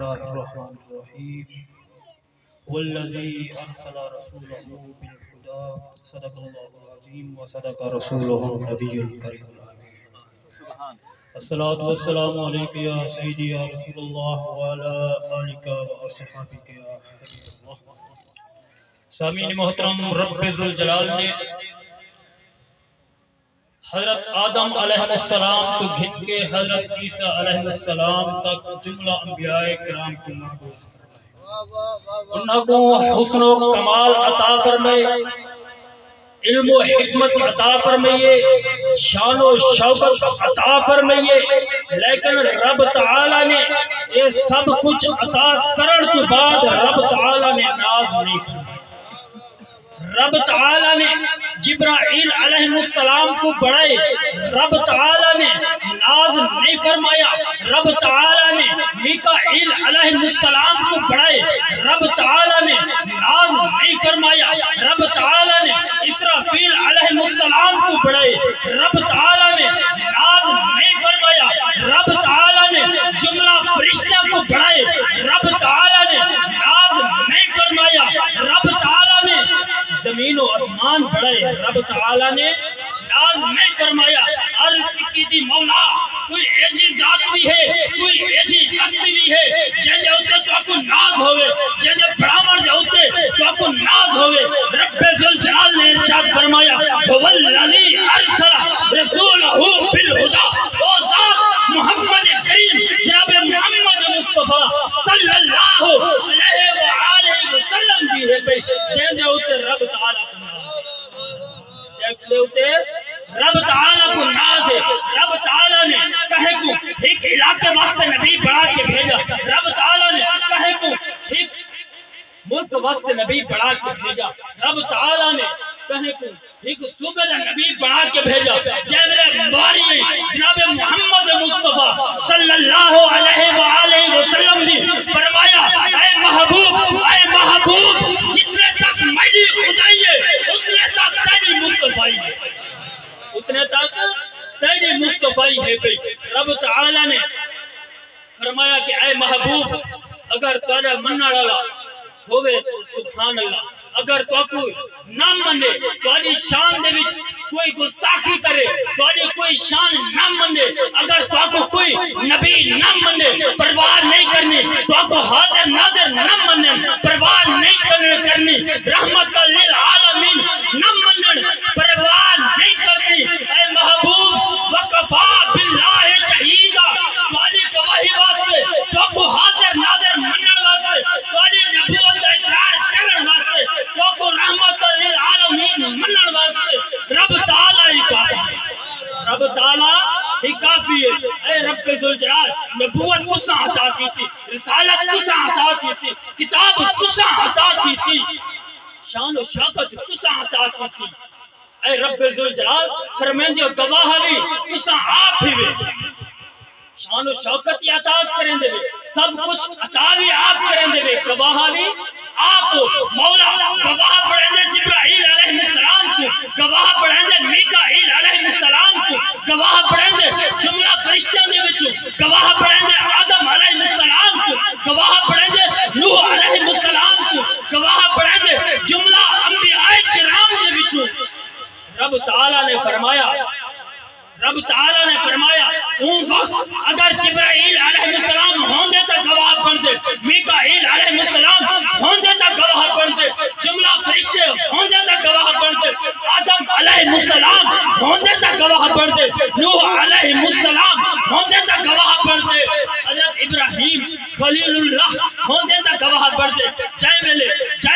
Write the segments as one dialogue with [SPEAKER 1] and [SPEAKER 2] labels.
[SPEAKER 1] الله الرحمن الرحيم والذي أرسل رسوله بالهدى صدق الله العظيم وصدق رسوله النبي الكريم الأمين. الصلاة والسلام عليك يا سيدي يا رسول الله وعلى آلك وأصحابك يا حبيب الله. سامعین محترم، رب ذوالجلال نے حضرت آدم علیہ السلام کو گھن کے حضرت عیسیٰ علیہ السلام تک جملہ انبیاء کرام کو مبعوث فرمائے، انہوں کو حسن و کمال عطا فرمائے، علم و حکمت عطا فرمائے، شان و شوکت عطا فرمائے. لیکن رب تعالی نے یہ سب کچھ عطا کرن کے بعد رب تعالی نے ناز نہیں فرمایا. رب تعالی نے جبرائیل علیہ السلام کو بڑھائے، رب تعالی نے ناز نہیں فرمایا. رب تعالی نے میکائیل علیہ السلام کو بڑھائے، رب تعالی نے ناز نہیں فرمایا. رب تعالی نے اسرافیل علیہ السلام کو بڑھائے، رب تعالی نے ناز نہیں فرمایا. رب تعالی نے جملہ فرشتوں کو بڑھائے، رب تعالی نے ناز نہیں فرمایا. رب تعالی نے زمین و آسمان بڑھائے، رب تعالی نے ناز نہیں فرمایا. عرض کی دی مولا کوئی ایسی ذات بھی ہے، کوئی ایسی ہستی بھی ہے جن ہوتے تو آپ کو ناز ہوئے، جن برامن ہوتے تو آپ کو ناز ہوئے. رب ذوالجلال نے ارشاد فرمایا وَالَّذِي أَرْسَلَ رَسُولَهُ بِالْهُدَى، وہ ذات محمد کریم جناب محمد مصطفیٰ صلی اللہ علیہ وآلہ وسلم بھی ہے بھئی جن ہوتے رب تعالیٰ کو ناز ہے. رب تعالیٰ کو ناز ہے. رب تعالیٰ نے کہے کو ایک علاقے واسطے نبی بڑھا کے بھیجا، رب تعالیٰ نے کہے کو ایک ملک واسطے نبی بڑھا کے بھیجا، رب تعالیٰ نے کہے کو ایک صوبے دا نبی بڑھا کے بھیجا. جیسے باری جناب محمد مصطفیٰ صلی اللہ علیہ وآلہ وسلم نے فرمایا اے محبوب جتنے تک میری خدائی ہے اتنے تک تیری مصطفیٰ ہے، اتنے تک تیری مصطفیٰ ہے. رب تعالی نے فرمایا کہ اے محبوب اگر تیرا منع والا ہوئے تو سبحان اللہ، اگر تو کوئی نہ منے تاری شان دے وچ کوئی گستاخی کرے، تاری کوئی شان نہ منے، اگر تو کوئی نبی نہ منے پرواہ نہیں کرنی، تو حاضر ناظر نہ منے پرواہ نہیں کرنی، رحمت للعالمین نہ منن پرواہ نہیں کرنی. اے محبوب وقفا باللہ شہیدہ، تاری گواہی واسطے تو حاضر ناظر منن واسطے، تاری نبوت کا اقرار کرن واسطے، تو رحمت للعالمین منن واسطے رب تعالی ہی کافی ہے. رب تعالی ہی کافی ہے. اے رب ذوالجلال نبوت تساں عطا کی تھی، رسالت تساں عطا کی تھی، کتاب تساں عطا کی تھی، شان و شوکت تساں عطا کی تھی. اے رب ذوالجلال فرمیندے گواہ بھی تساں آپ ہی وے، شان و شوکت عطا کریں دے، سب کچھ عطا بھی آپ کریں دے، گواہ بھی آپ مولا. گواہ پڑھیں دے جبرائیل علیہ السلام کو، گواہ پڑھیں دے میکائیل علیہ السلام کو، گواہ پڑھیں دے جملہ فرشتوں دے وچوں، گواہ پڑھیں دے آدم علیہ السلام کو، گواہ پڑھیں دے نوح علیہ السلام کو، گواہ پڑھیں دے جملہ انبیاء کرام دے وچوں. رب تعالیٰ نے فرمایا اون وقت اگر جبرائیل علیہ السلام ہوندے تا گواہ بن دے، میکائیل علیہ السلام ہوندے تا گواہ بن دے، جملہ فرشتے ہوندے تا گواہ بن دے، آدم علیہ السلام ہوندے تا گواہ بن دے، نوح علیہ السلام ہوندے تا گواہ بن دے، حضرت ابراہیم خلیل اللہ ہوندے تا گواہ بن دے. جائے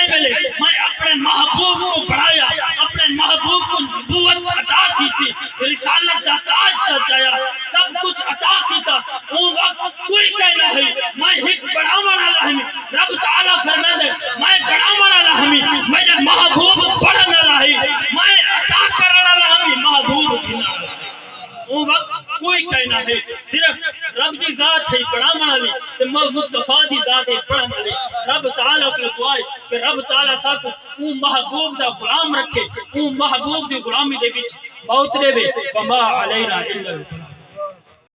[SPEAKER 1] ملے میں اپنے محبوب کو بڑھایا، اپنے محبوب کو نبوت عطا کی تھی، رسالت کا تاج سجایا، سب کچھ عطا کیتا. وہ وقت کوئی کہنا ہے میں ایک بڑھاون والا ہوں. رب تعالی فرماتے میں بڑھاون والا ہوں، میرے محبوب بڑھن والا ہے، میں عطا کرنے والا ہوں، محبوب بھینا. وہ وقت کوئی کہنا ہے صرف رب دی ذات ہے بڑھاون والی تے مصطفیٰ دی ذات ہے بڑھن والی. رب تعالی کو دعا ہے کہ رب تعالی ساتھ وہ محبوب دا غلام رکھے، وہ محبوب دی غلامی دے وچ موت دے وے. وما علینا الا